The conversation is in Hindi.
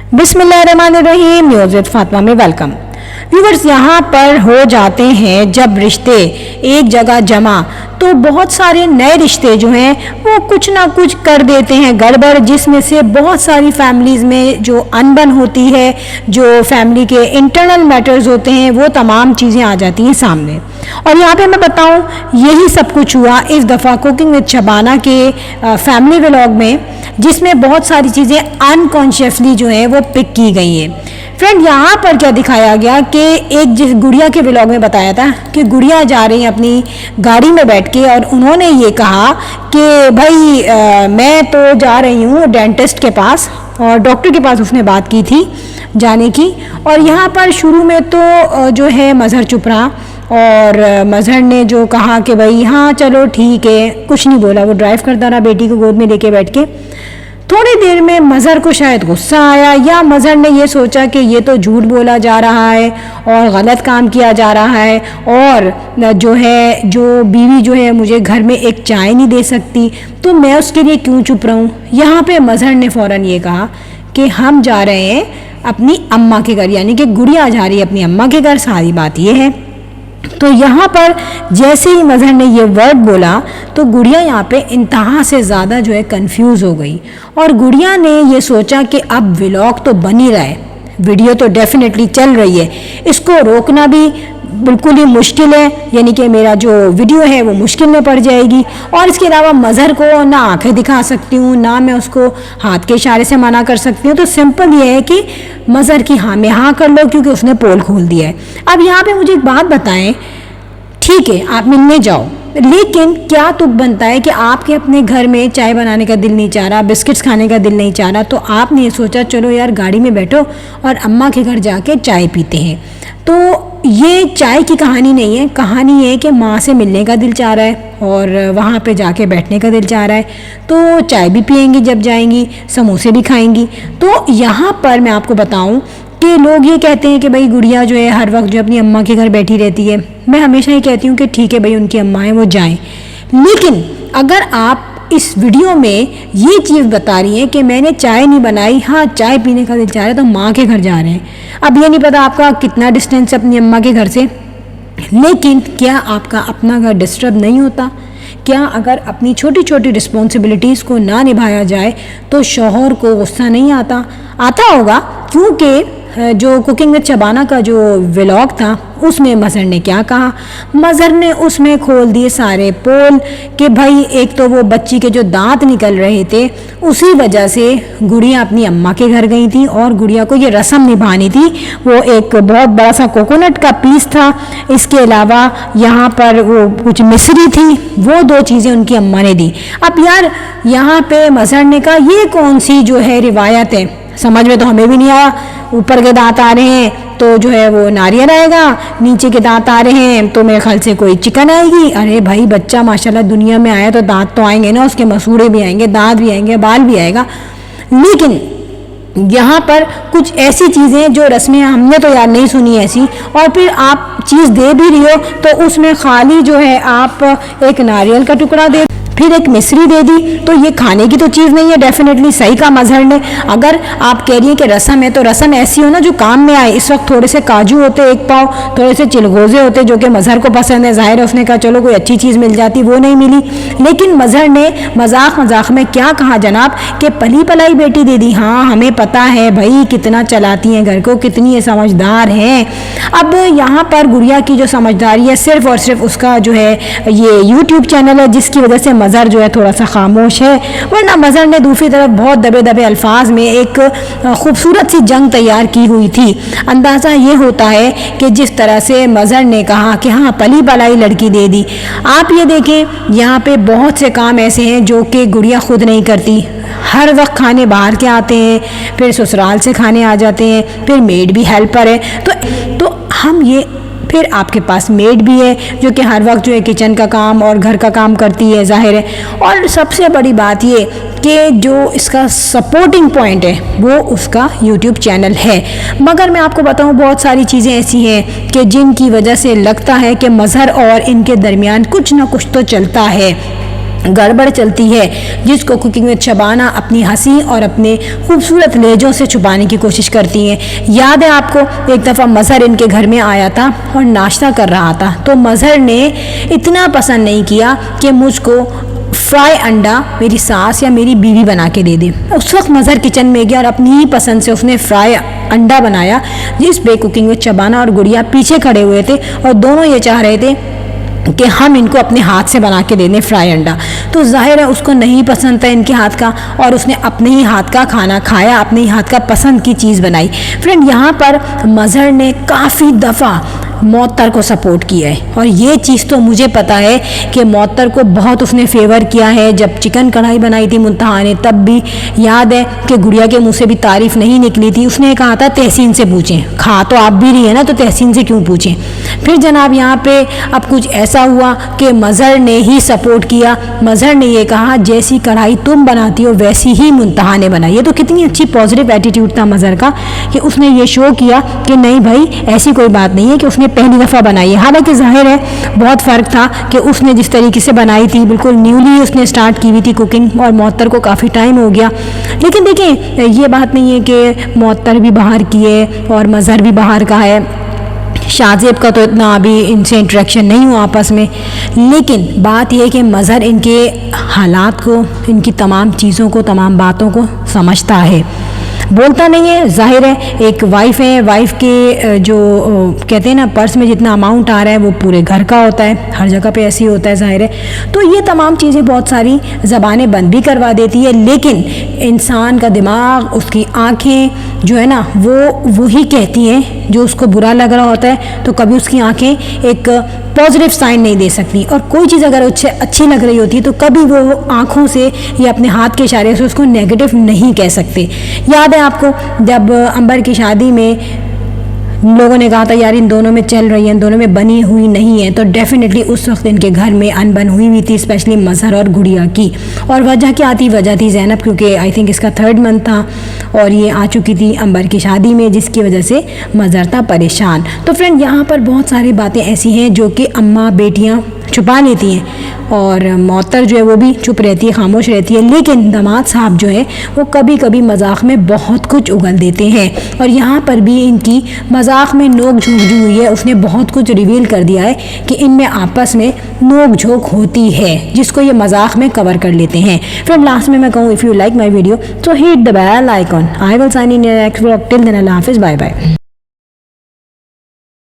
बिस्मिल्लाहिर्रहमानिर्रहीम। न्यूज़ विद फातिमा में वेलकम। व्यूवर्स, यहाँ पर हो जाते हैं जब रिश्ते एक जगह जमा तो बहुत सारे नए रिश्ते जो हैं वो कुछ ना कुछ कर देते हैं गड़बड़, जिसमें से बहुत सारी फैमिलीज़ में जो अनबन होती है, जो फैमिली के इंटरनल मैटर्स होते हैं, वो तमाम चीज़ें आ जाती हैं सामने। और यहाँ पे मैं बताऊँ, यही सब कुछ हुआ इस दफ़ा कुकिंग विद शबाना के फैमिली व्लॉग में, जिसमें बहुत सारी चीज़ें अनकॉन्शियसली जो है वो पिक की गई हैं। फ्रेंड, यहाँ पर क्या दिखाया गया कि एक जिस गुड़िया के व्लॉग में बताया था कि गुड़िया जा रही है अपनी गाड़ी में बैठ के और उन्होंने ये कहा कि भाई मैं तो जा रही हूँ डेंटिस्ट के पास, और डॉक्टर के पास उसने बात की थी जाने की। और यहाँ पर शुरू में तो जो है मज़हर चुप रहा और मज़हर ने जो कहा कि भाई हाँ चलो ठीक है, कुछ नहीं बोला, वो ड्राइव करता रहा बेटी को गोद में लेके बैठ के। थोड़ी देर में मज़हर को शायद गुस्सा आया, या मज़हर ने ये सोचा कि ये तो झूठ बोला जा रहा है और गलत काम किया जा रहा है, और जो बीवी जो है मुझे घर में एक चाय नहीं दे सकती, तो मैं उसके लिए क्यों चुप रहूं। यहाँ पे मज़हर ने फ़ौरन ये कहा कि हम जा रहे हैं अपनी अम्मा के घर, यानी कि गुड़िया जा रही है अपनी अम्मा के घर, सारी बात ये है। तो यहाँ पर जैसे ही मज़हर ने ये वर्ड बोला तो गुड़िया यहाँ पे इंतहा से ज़्यादा जो है कंफ्यूज हो गई, और गुड़िया ने ये सोचा कि अब व्लॉग तो बन ही रहा है, वीडियो तो डेफिनेटली चल रही है, इसको रोकना भी बिल्कुल ही मुश्किल है, यानी कि मेरा जो वीडियो है वो मुश्किल में पड़ जाएगी। और इसके अलावा मज़हर को ना आंखें दिखा सकती हूँ, ना मैं उसको हाथ के इशारे से मना कर सकती हूँ। तो सिंपल ये है कि मज़हर की हाँ में हाँ कर लो, क्योंकि उसने पोल खोल दिया है। अब यहाँ पे मुझे एक बात बताएं, ठीक है आप मिलने जाओ, लेकिन क्या तुक बनता है कि आपके अपने घर में चाय बनाने का दिल नहीं चाह रहा, बिस्किट्स खाने का दिल नहीं चाह रहा, तो आपने ये सोचा चलो यार गाड़ी में बैठो और अम्मा के घर जाके चाय पीते हैं। तो ये चाय की कहानी नहीं है, कहानी ये है कि माँ से मिलने का दिल चाह रहा है और वहाँ पे जाके बैठने का दिल चाह रहा है, तो चाय भी पियेंगी, जब जाएंगी समोसे भी खाएंगी। तो यहाँ पर मैं आपको बताऊँ कि लोग ये कहते हैं कि भाई गुड़िया जो है हर वक्त जो अपनी अम्मा के घर बैठी रहती है। मैं हमेशा ही कहती हूँ कि ठीक है भाई, उनकी अम्मा है वो जाएं, लेकिन अगर आप इस वीडियो में ये चीज़ बता रही हैं कि मैंने चाय नहीं बनाई, हाँ चाय पीने का दिल चाह रहा है, तो माँ के घर जा रहे हैं। अब ये नहीं पता आपका कितना डिस्टेंस है अपनी अम्मा के घर से, लेकिन क्या आपका अपना घर डिस्टर्ब नहीं होता? क्या अगर अपनी छोटी छोटी रिस्पॉन्सिबिलिटीज़ को ना निभाया जाए तो शौहर को गुस्सा नहीं आता? आता होगा, क्योंकि जो कुकिंग विद शबाना का जो व्लॉग था उसमें मज़हर ने क्या कहा, मज़हर ने उसमें खोल दिए सारे पोल कि भाई एक तो वो बच्ची के जो दांत निकल रहे थे उसी वजह से गुड़िया अपनी अम्मा के घर गई थी, और गुड़िया को ये रस्म निभानी थी। वो एक बहुत बड़ा सा कोकोनट का पीस था, इसके अलावा यहाँ पर वो कुछ मिश्री थी, वो दो चीज़ें उनकी अम्मा ने दी। अब यार यहाँ पे मज़हर ने कहा ये कौन सी जो है रिवायत है, समझ में तो हमें भी नहीं आया। ऊपर के दांत आ रहे हैं तो जो है वो नारियल आएगा, नीचे के दांत आ रहे हैं तो मेरे ख्याल से कोई चिकन आएगी। अरे भाई बच्चा माशाल्लाह दुनिया में आया तो दांत तो आएंगे ना, उसके मसूड़े भी आएंगे, दांत भी आएंगे, बाल भी आएगा। लेकिन यहाँ पर कुछ ऐसी चीज़ें जो रस्में हमने तो यार नहीं सुनी ऐसी, और फिर आप चीज़ दे भी रही हो तो उसमें खाली जो है आप एक नारियल का टुकड़ा दे, फिर एक मिश्री दे दी, तो ये खाने की तो चीज़ नहीं है। डेफिनेटली सही कहा मज़हर ने। अगर आप कह रही हैं कि रस्म है तो रस्म ऐसी हो ना जो काम में आए। इस वक्त थोड़े से काजू होते एक पाव, थोड़े से चिलगोज़े होते जो कि मज़हर को पसंद है, ज़ाहिर है उसने कहा चलो कोई अच्छी चीज़ मिल जाती, वो नहीं मिली। लेकिन मज़हर ने मजाक मजाक में क्या कहा जनाब कि पली पलाई बेटी दे दी। हाँ हमें पता है भाई कितना चलाती हैं घर को, कितनी ये समझदार हैं। अब यहाँ पर गुड़िया की जो समझदारी है सिर्फ और सिर्फ उसका जो है ये यूट्यूब चैनल है, जिसकी वजह से मज़हर जो है थोड़ा सा खामोश है, वरना मज़हर ने दूसरी तरफ बहुत दबे दबे अल्फाज में एक खूबसूरत सी जंग तैयार की हुई थी। अंदाज़ा ये होता है कि जिस तरह से मज़हर ने कहा कि हाँ पली बलाई लड़की दे दी। आप ये देखें यहाँ पे बहुत से काम ऐसे हैं जो कि गुड़िया खुद नहीं करती। हर वक्त खाने बाहर के आते हैं, फिर ससुराल से खाने आ जाते हैं, फिर मेड भी हेल्पर है। तो हम ये, फिर आपके पास मेड भी है जो कि हर वक्त जो है किचन का काम और घर का काम करती है, जाहिर है। और सबसे बड़ी बात ये कि जो इसका सपोर्टिंग पॉइंट है वो उसका यूट्यूब चैनल है। मगर मैं आपको बताऊं बहुत सारी चीज़ें ऐसी हैं कि जिनकी वजह से लगता है कि मज़हर और इनके दरमियान कुछ ना कुछ तो चलता है। गड़बड़ चलती है, जिसको कुकिंग विद शबाना अपनी हंसी और अपने खूबसूरत लहजों से छुपाने की कोशिश करती हैं। याद है आपको, एक दफ़ा मज़हर इनके घर में आया था और नाश्ता कर रहा था, तो मज़हर ने इतना पसंद नहीं किया कि मुझको फ्राई अंडा मेरी सास या मेरी बीवी बना के दे दे। उस वक्त मज़हर किचन में गया और अपनी ही पसंद से उसने फ्राई अंडा बनाया, जिस पे कुकिंग विद शबाना और गुड़िया पीछे खड़े हुए थे और दोनों ये चाह रहे थे कि हम इनको अपने हाथ से बना के दे दें फ्राई अंडा। तो जाहिर है उसको नहीं पसंद था इनके हाथ का, और उसने अपने ही हाथ का खाना खाया, अपने ही हाथ का पसंद की चीज़ बनाई। फ्रेंड, यहाँ पर मज़हर ने काफ़ी दफ़ा मौतर को सपोर्ट किया है, और ये चीज़ तो मुझे पता है कि मौतर को बहुत उसने फेवर किया है। जब चिकन कढ़ाई बनाई थी मुंतहा ने, तब भी याद है कि गुड़िया के मुंह से भी तारीफ़ नहीं निकली थी। उसने कहा था तहसीन से पूछें, खा तो आप भी रही है ना, तो तहसीन से क्यों पूछें। फिर जनाब यहाँ पे अब कुछ ऐसा हुआ कि मज़हर ने ही सपोर्ट किया। मज़हर ने ये कहा जैसी कढ़ाई तुम बनाती हो वैसी ही मुंतहा ने बनाई। ये तो कितनी अच्छी पॉजिटिव एटीट्यूड था मज़हर का कि उसने ये शो किया कि नहीं भाई, ऐसी कोई बात नहीं है कि उसने पहली दफ़ा बनाई है। हालांकि जाहिर है बहुत फ़र्क था कि उसने जिस तरीके से बनाई थी, बिल्कुल न्यूली उसने स्टार्ट की हुई थी कुकिंग, और मौतर को काफ़ी टाइम हो गया। लेकिन देखें, ये बात नहीं है कि मौतर भी बाहर की है और मज़हर भी बाहर का है। शाहजेब का तो इतना अभी इनसे इंटरेक्शन नहीं हुआ आपस में, लेकिन बात यह है कि मज़हर इनके हालात को, इनकी तमाम चीज़ों को, तमाम बातों को समझता है, बोलता नहीं है। जाहिर है एक वाइफ है, वाइफ के जो कहते हैं ना पर्स में जितना अमाउंट आ रहा है वो पूरे घर का होता है, हर जगह पे ऐसे ही होता है जाहिर है। तो ये तमाम चीज़ें बहुत सारी ज़बानें बंद भी करवा देती है, लेकिन इंसान का दिमाग, उसकी आँखें जो है ना वो ही कहती हैं जो उसको बुरा लग रहा होता है, तो कभी उसकी आँखें एक पॉजिटिव साइन नहीं दे सकती। और कोई चीज़ अगर उससे अच्छी लग रही होती है तो कभी वो आँखों से या अपने हाथ के इशारे से उसको नेगेटिव नहीं कह सकते। याद है आपको, जब अंबर की शादी में लोगों ने कहा था यार इन दोनों में चल रही है, इन दोनों में बनी हुई नहीं है, तो डेफिनेटली उस वक्त इनके घर में अनबन हुई थी, स्पेशली मज़हर और गुड़िया की। और वजह क्या थी? वजह थी ज़ैनब, क्योंकि आई थिंक इसका 3rd मंथ था और ये आ चुकी थी अंबर की शादी में, जिसकी वजह से मज़हर था परेशान। तो फ्रेंड, यहाँ पर बहुत सारी बातें ऐसी हैं जो कि अम्मा बेटियाँ छुपा लेती हैं, और मौतर जो है वो भी चुप रहती है, खामोश रहती है, लेकिन दामाद साहब जो है वो कभी कभी मजाक में बहुत कुछ उगल देते हैं। और यहाँ पर भी इनकी मजाक में नोक झोंक जो हुई है, उसने बहुत कुछ रिवील कर दिया है कि इनमें आपस में नोक झोंक होती है, जिसको ये मजाक में कवर कर लेते हैं। फिर लास्ट में मैं कहूँ, if you like my video तो hit the bell icon. I will sign in next vlog. Till then अल्लाह हाफिज़, बाय बाय।